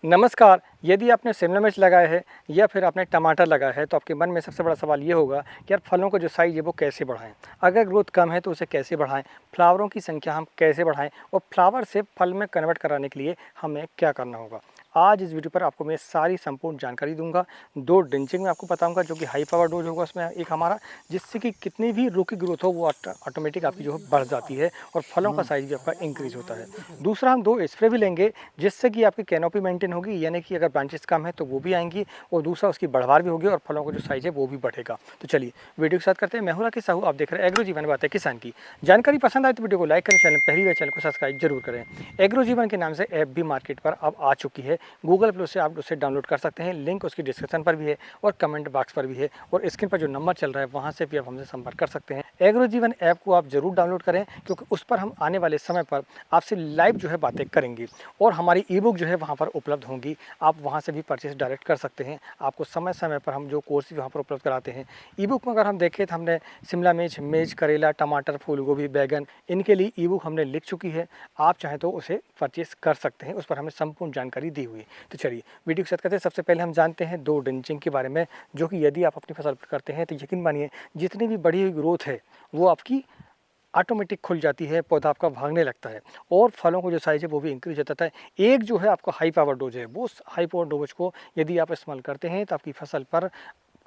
नमस्कार। यदि आपने शिमला मिर्च लगाया है या फिर आपने टमाटर लगाया है तो आपके मन में सबसे बड़ा सवाल ये होगा कि यार फलों का जो साइज़ है वो कैसे बढ़ाएँ? अगर ग्रोथ कम है तो उसे कैसे बढ़ाएँ? फ्लावरों की संख्या हम कैसे बढ़ाएँ? और फ्लावर से फल में कन्वर्ट कराने के लिए हमें क्या करना होगा? आज इस वीडियो पर आपको मैं सारी संपूर्ण जानकारी दूँगा। 2 ड्रिंचिंग में आपको बताऊँगा जो कि हाई पावर डोज़ होगा उसमें एक हमारा, जिससे कि कितनी भी रुकी ग्रोथ हो वो ऑटोमेटिक आपकी जो है बढ़ जाती है और फलों का साइज़ भी आपका इंक्रीज़ होता है। दूसरा हम 2 स्प्रे भी लेंगे जिससे कि आपकी कैनोपी मेंटेन होगी, यानी कि अगर ब्रांचेस कम है तो वो भी आएंगी और दूसरा उसकी बढ़वार भी होगी और फलों का जो साइज है वो भी बढ़ेगा। तो चलिए वीडियो के साथ करते हैं। मैं हूं राकेश साहू, आप देख रहे हैं एग्रो जीवन बातें किसान की। जानकारी पसंद आए तो वीडियो को लाइक करें, चैनल पहली बार चैनल को सब्सक्राइब जरूर करें। एग्रो जीवन के नाम से ऐप भी मार्केट पर अब आ चुकी है। गूगल प्ले से आप उसे डाउनलोड कर सकते हैं, लिंक उसकी डिस्क्रिप्शन पर भी है और कमेंट बॉक्स पर भी है और स्क्रीन पर जो नंबर चल रहा है वहाँ से भी आप हमसे संपर्क कर सकते हैं। एग्रो जीवन ऐप को आप जरूर डाउनलोड करें क्योंकि उस पर हम आने वाले समय पर आपसे लाइव जो है बातें करेंगे और हमारी ई बुक जो है वहाँ पर उपलब्ध होंगी। आप वहाँ से भी परचेस डायरेक्ट कर सकते हैं। आपको समय समय पर हम जो कोर्स भी वहाँ पर उपलब्ध कराते हैं। ई बुक में अगर हम देखें तो हमने शिमला मिर्च, मिर्च, करेला, टमाटर, फूल गोभी, बैगन, इनके लिए ई बुक हमने लिख चुकी है। आप चाहें तो उसे परचेस कर सकते हैं, उस पर हमें संपूर्ण जानकारी दी हुई है। तो चलिए वीडियो के साथ करते हैं। सबसे पहले हम जानते हैं 2 ड्रिंचिंग के बारे में, जो कि यदि आप अपनी फसल पर करते हैं तो यकीन मानिए जितनी भी बढ़ी हुई ग्रोथ है वो आपकी ऑटोमेटिक खुल जाती है, पौधा आपका भागने लगता है और फलों को जो साइज़ है वो भी इंक्रीज हो जाता है। एक जो है आपका हाई पावर डोज है, वो हाई पावर डोज को यदि आप इस्तेमाल करते हैं तो आपकी फसल पर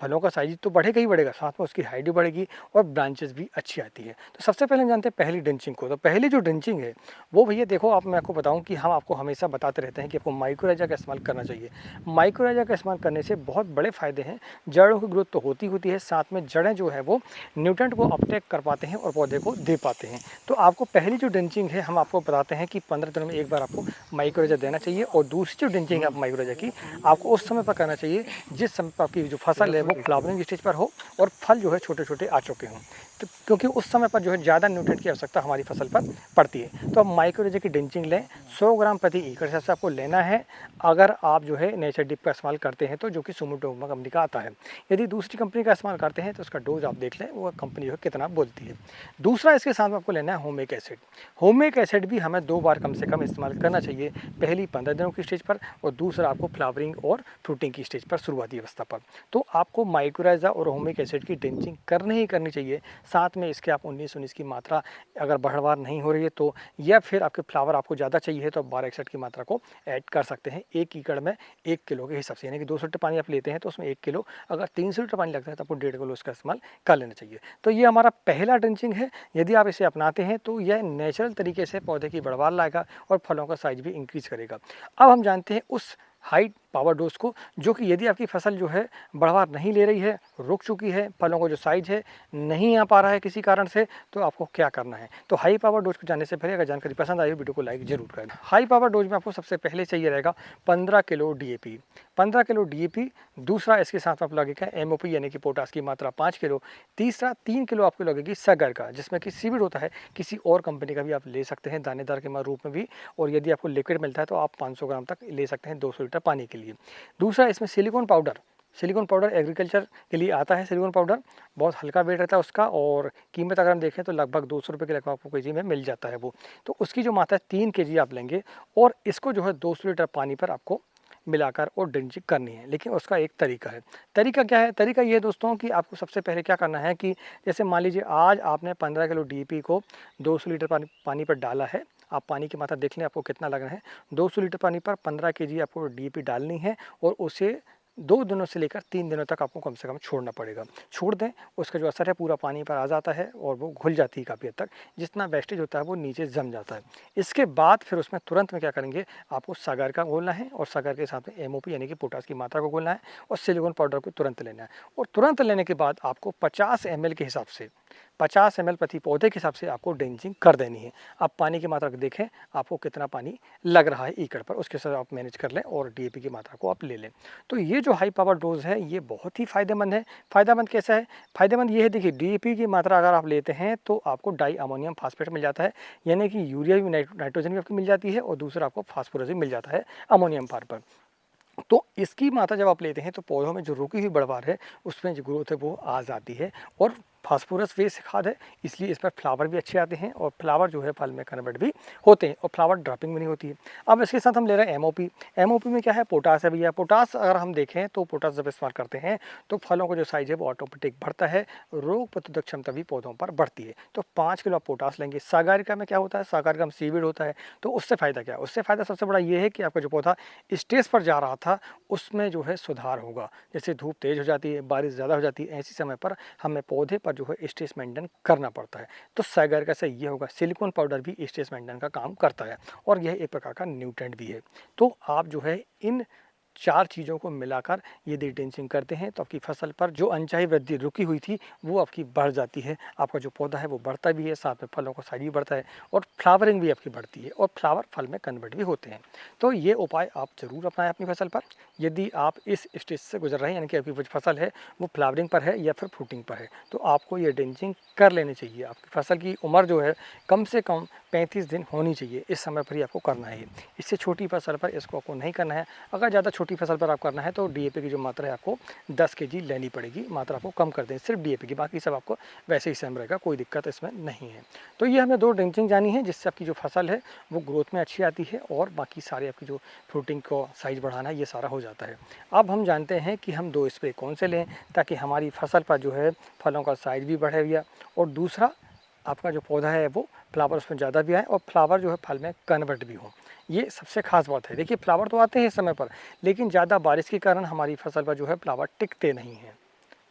फलों का साइज तो बढ़ेगा ही बढ़ेगा, साथ में उसकी हाइट भी बढ़ेगी और ब्रांचेस भी अच्छी आती है। तो सबसे पहले हम जानते हैं पहली ड्रिंचिंग को। तो पहली जो ड्रिंचिंग है वो भैया देखो, आप मैं आपको बताऊं कि हम आपको हमेशा बताते रहते हैं कि आपको माइक्रोराइजा का इस्तेमाल करना चाहिए। माइक्रोराइजा का इस्तेमाल करने से बहुत बड़े फायदे हैं। जड़ों की ग्रोथ तो होती होती है, साथ में जड़ें जो है वो न्यूट्रेंट को अपटेक कर पाते हैं और पौधे को दे पाते हैं। तो आपको पहली जो ड्रिंचिंग है हम आपको बताते हैं कि 15 दिनों में एक बार आपको माइक्रोराइजा देना चाहिए और दूसरी जो ड्रिंचिंग है आप माइक्रोराइजा की, आपको उस समय पर करना चाहिए जिस समय पर आपकी जो फसल है वो फ्लावरिंग स्टेज पर हो और फल जो है छोटे छोटे आ चुके हों। तो क्योंकि उस समय पर जो है ज़्यादा न्यूट्रिएंट की आवश्यकता हमारी फसल पर पड़ती है। तो आप माइक्रोराइजा की ड्रिंचिंग लें, 100 ग्राम प्रति एकड़ से आपको लेना है। अगर आप जो है नेचर डिप का इस्तेमाल करते हैं तो जो कि सुमोटोमा कंपनी का आता है। यदि दूसरी कंपनी का इस्तेमाल करते हैं तो उसका डोज आप देख लें वो कंपनी जो है कितना बोलती है। दूसरा इसके साथ में आपको लेना है होमिक एसिड। होमिक एसिड भी हमें 2 बार कम से कम इस्तेमाल करना चाहिए, पहली 15 दिनों की स्टेज पर और दूसरा आपको फ्लावरिंग और फ्रूटिंग की स्टेज पर, शुरुआती अवस्था पर। तो आपको माइक्रोराइजा और होमिक एसिड की ड्रिंचिंग करनी ही करनी चाहिए। साथ में इसके आप 19-19 की मात्रा, अगर बढ़वार नहीं हो रही है तो, या फिर आपके फ्लावर आपको ज़्यादा चाहिए तो आप 1261 की मात्रा को ऐड कर सकते हैं 1 एकड़ में 1 किलो के हिसाब से। यानी कि 200 लीटर पानी आप लेते हैं तो उसमें 1 किलो, अगर 300 लीटर पानी लगता है तो आपको 1.5 किलो उसका इस्तेमाल कर लेना चाहिए। तो ये हमारा पहला ड्रिंचिंग है। यदि आप इसे अपनाते हैं तो यह नेचुरल तरीके से पौधे की बढ़वार लाएगा और फलों का साइज भी इंक्रीज करेगा। अब हम जानते हैं उस हाई पावर डोज को, जो कि यदि आपकी फसल जो है बढ़वार नहीं ले रही है, रुक चुकी है, फलों का जो साइज है नहीं आ पा रहा है किसी कारण से, तो आपको क्या करना है। तो हाई पावर डोज को जानने से पहले अगर जानकारी पसंद आई हो वीडियो को लाइक जरूर करें। हाई पावर डोज में आपको सबसे पहले चाहिए रहेगा 15 किलो डीएपी। 15 kilo DAP. दूसरा इसके साथ आप लगेगा एमओपी यानी कि पोटास की मात्रा 5 किलो। तीसरा 3 किलो आपको लगेगी सगर का, जिसमें कि सीविड होता है, किसी और कंपनी का भी आप ले सकते हैं दानेदार के रूप में भी। और यदि आपको लिक्विड मिलता है तो आप 500 ग्राम तक ले सकते हैं 200 लीटर पानी के लिए। दूसरा इसमें silicon powder. Silicon powder agriculture के लिए आता है। सिलिकॉन पाउडर बहुत हल्का वेट रहता है उसका और कीमत अगर हम देखें तो लगभग 200 रुपये के लगभग आपको केजी में मिल जाता है वो। तो उसकी जो मात्रा है 3 केजी आप लेंगे और इसको जो है 200 लीटर पानी पर आपको मिलाकर और ड्रिंचिंग करनी है। लेकिन उसका एक तरीका है। तरीका क्या है? तरीका ये है दोस्तों कि आपको सबसे पहले क्या करना है कि जैसे मान लीजिए आज आपने 15 किलो डीपी को 200 लीटर पानी पर डाला है। आप पानी की मात्रा देख लें आपको कितना लगना है। 200 लीटर पानी पर 15 केजी आपको डीपी डालनी है और उसे 2 दिनों से लेकर 3 दिनों तक आपको कम से कम छोड़ना पड़ेगा। छोड़ दें, उसका जो असर है पूरा पानी पर आ जाता है और वो घुल जाती है काफ़ी हद तक। जितना वेस्टेज होता है वो नीचे जम जाता है। इसके बाद फिर उसमें तुरंत में क्या करेंगे, आपको सागर का घोलना है और सागर के साथ में एमओपी यानी कि पोटास की मात्रा को घोलना है और सिलिकॉन पाउडर को तुरंत लेना है। और तुरंत लेने के बाद आपको 50 ml के हिसाब से, 50 ml प्रति पौधे के हिसाब से आपको ड्रिंचिंग कर देनी है। आप पानी की मात्रा को देखें आपको कितना पानी लग रहा है एकड़ पर, उसके साथ आप मैनेज कर लें और डीएपी की मात्रा को आप ले लें। तो ये जो हाई पावर डोज है ये बहुत ही फ़ायदेमंद है। फ़ायदेमंद कैसा है? फ़ायदेमंद ये है, देखिए डीएपी की मात्रा अगर आप लेते हैं तो आपको डाई अमोनियम फास्फेट मिल जाता है, यानी कि यूरिया भी, नाइट्रोजन भी आपकी मिल जाती है और दूसरा आपको फास्फोरस भी मिल जाता है अमोनियम पार पर। तो इसकी मात्रा जब आप लेते हैं तो पौधों में जो रुकी हुई बढ़वार है उसमें जो ग्रोथ है वो आ जाती है और फास्फोरस बेस्ड खाद है, इसलिए इस पर फ्लावर भी अच्छे आते हैं और फ्लावर जो है फल में कन्वर्ट भी होते हैं और फ्लावर ड्रॉपिंग भी नहीं होती है। अब इसके साथ हम ले रहे हैं एमओपी। एमओपी में क्या है, पोटास है भैया। पोटास अगर हम देखें तो पोटास जब इस्तेमाल करते हैं तो फलों का जो साइज है वो ऑटोमेटिक बढ़ता है, रोग प्रतिरोधक क्षमता भी पौधों पर बढ़ती है। तो 5 किलो आप पोटास लेंगे। सागारिका में क्या होता है, सागारिका में सीविड होता है, तो उससे फ़ायदा क्या है, उससे फ़ायदा सबसे बड़ा ये है कि आपका जो पौधा स्टेज पर जा रहा था उसमें जो है सुधार होगा। जैसे धूप तेज़ हो जाती है, बारिश ज़्यादा हो जाती है, ऐसे समय पर हमें पौधे पर जो है स्टेज मेंटेन करना पड़ता है। तो सागारिका से ये होगा। सिलिकॉन पाउडर भी स्टेज मेंटेन का काम करता है और यह एक प्रकार का न्यूट्रेंट भी है। तो आप जो है इन 4 चीज़ों को मिलाकर यदि ड्रेंचिंग करते हैं तो आपकी फसल पर जो अनचाही वृद्धि रुकी हुई थी वो आपकी बढ़ जाती है। आपका जो पौधा है वो बढ़ता भी है, साथ में फलों का साइज भी बढ़ता है और फ्लावरिंग भी आपकी बढ़ती है और फ्लावर फल में कन्वर्ट भी होते हैं। तो ये उपाय आप ज़रूर अपनाएं अपनी फसल पर। यदि आप इस स्टेज से गुजर रहे हैं, यानी कि आपकी जो फसल है वो फ्लावरिंग पर है या फिर फ्रूटिंग पर है, तो आपको ये ड्रेंचिंग कर लेनी चाहिए। आपकी फसल की उम्र जो है कम से कम 35 दिन होनी चाहिए, इस समय पर ही आपको करना है। इससे छोटी फसल पर इसको आपको नहीं करना है। अगर ज़्यादा छोटी फसल पर आप करना है तो डीएपी की जो मात्रा है आपको 10 केजी लेनी पड़ेगी। मात्रा आपको कम कर दें सिर्फ डीएपी की, बाकी सब आपको वैसे ही सेम रहेगा, कोई दिक्कत इसमें नहीं है। तो ये हमें 2 ड्रेंचिंग जानी है जिससे आपकी जो फसल है वो ग्रोथ में अच्छी आती है और बाकी सारे आपकी जो फ्रूटिंग को साइज बढ़ाना है ये सारा हो जाता है। अब हम जानते हैं कि हम 2 स्प्रे कौन से लें ताकि हमारी फसल पर जो है फलों का साइज भी बढ़े भैया और दूसरा आपका जो पौधा है वो फ्लावर उसमें ज़्यादा भी आए और फ्लावर जो है फल में कन्वर्ट भी हो। ये सबसे खास बात है। देखिए फ्लावर तो आते हैं इस समय पर, लेकिन ज़्यादा बारिश के कारण हमारी फसल पर जो है फ्लावर टिकते नहीं हैं।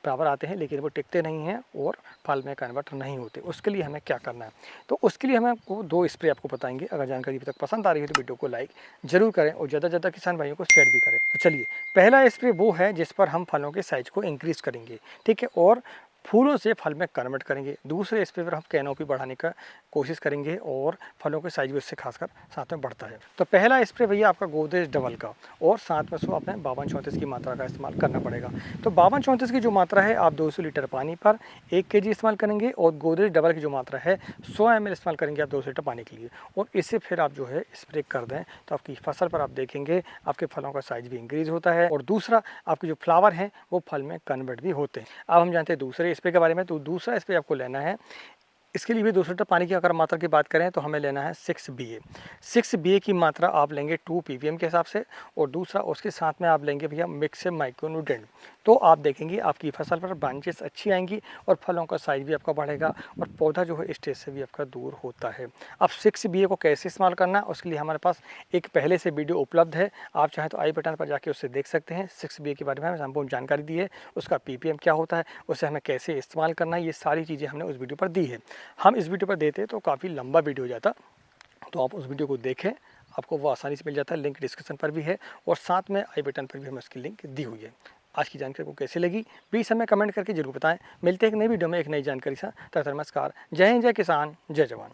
फ्लावर आते हैं लेकिन वो टिकते नहीं हैं और फल में कन्वर्ट नहीं होते। उसके लिए हमें क्या करना है, तो उसके लिए हमें वो 2 स्प्रे आपको बताएंगे। अगर जानकारी अभी तक पसंद आ रही है तो वीडियो को लाइक जरूर करें और ज़्यादा से ज़्यादा किसान भाइयों को शेयर भी करें। तो चलिए, पहला स्प्रे वो है जिस पर हम फलों के साइज को इंक्रीज करेंगे, ठीक है, और फूलों से फल में कन्वर्ट करेंगे। दूसरे स्प्रे पर हम कैनोपी बढ़ाने का कोशिश करेंगे और फलों के साइज भी उससे खासकर साथ में बढ़ता है। तो पहला स्प्रे भैया आपका गोदरेज डबल का और साथ में सो आपने 52-34 की मात्रा का इस्तेमाल करना पड़ेगा। तो 52-34 की जो मात्रा है आप 200 लीटर पानी पर 1 केजी इस्तेमाल करेंगे और गोदरेज डबल की जो मात्रा है 100 ml इस्तेमाल करेंगे आप 200 लीटर पानी के लिए और इसे फिर आप जो है स्प्रे कर दें तो आपकी फसल पर आप देखेंगे आपके फलों का साइज भी इंक्रीज होता है और दूसरा आपके जो फ्लावर हैं वो फल में कन्वर्ट भी होते हैं। अब हम जानते हैं दूसरे स्प्रे के बारे में। तो दूसरा स्प्रे आपको लेना है, इसके लिए भी 200 लीटर पानी की अगर मात्रा की बात करें तो हमें लेना है 6 BA। 6 BA की मात्रा आप लेंगे 2 ppm के हिसाब से और दूसरा उसके साथ में आप लेंगे भैया मिक्स माइक्रोन्यूट्रेंट। तो आप देखेंगे आपकी फसल पर ब्रांचेस अच्छी आएंगी और फलों का साइज भी आपका बढ़ेगा और पौधा जो है स्टेज से भी आपका दूर होता है। अब 6 BA को कैसे इस्तेमाल करना है उसके लिए हमारे पास एक पहले से वीडियो उपलब्ध है, आप चाहें तो आई बटन पर जाके उससे देख सकते हैं। 6 BA के बारे में हमें संपूर्ण जानकारी दी है, उसका ppm क्या होता है, उसे हमें कैसे इस्तेमाल करना है, ये सारी चीज़ें हमने उस वीडियो पर दी है। हम इस वीडियो पर देते तो काफ़ी लंबा वीडियो हो जाता, तो आप उस वीडियो को देखें, आपको वो आसानी से मिल जाता है। लिंक डिस्क्रिप्शन पर भी है और साथ में आई बटन पर भी हमें उसकी लिंक दी हुई है। आज की जानकारी को कैसी लगी प्लीज़ हमें कमेंट करके जरूर बताएं। मिलते हैं एक नई वीडियो में एक नई जानकारी से। तब तक नमस्कार, जय हिंद, जय किसान, जय जवान।